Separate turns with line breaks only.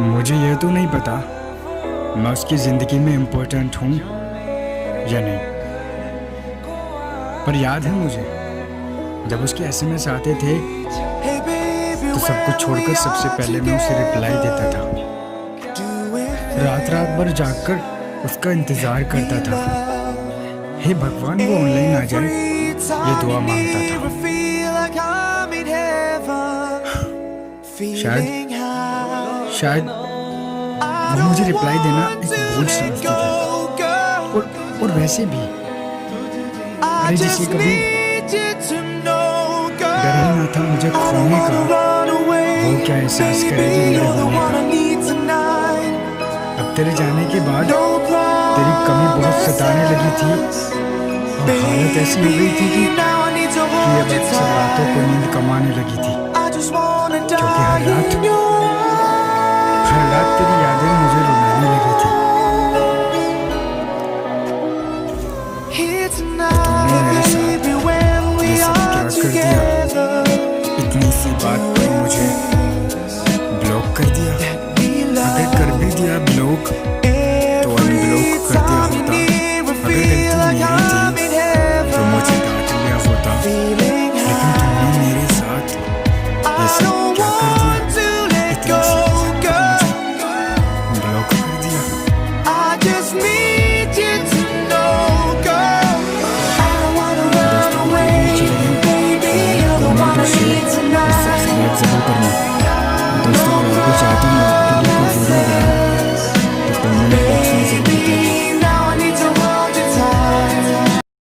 मुझे यह तो नहीं पता मैं उसकी ज़िंदगी में इम्पोर्टेंट हूँ या नहीं, पर याद है मुझे जब उसके एसएमएस आते थे तो सब कुछ छोड़कर सबसे पहले मैं उसे रिप्लाई देता था। रात रात भर जागकर उसका इंतज़ार करता था। हे भगवान वो ऑनलाइन आ जाए, ये दुआ मांगता था। शायद वो मुझे रिप्लाई देना एक बोझ समझती थी। और वैसे भी अरे जिसे कभी डर ही ना था मुझे खोने का, वो क्या एहसास करेगी मेरे होने का। अब तेरे जाने के बाद तेरी कमी बहुत सताने लगी थी और हालत ऐसी हो गई थी कि अब अक्सर रातों को नींद कम आने लगी थी, क्योंकि हर रात तेरी यादें मुझे रुलाने लगी थी। तूने मेरे साथ ये सब क्या कर दिया? इतनी सी बात पर मुझे ब्लॉक कर दिया। अगर कर भी दिया ब्लॉक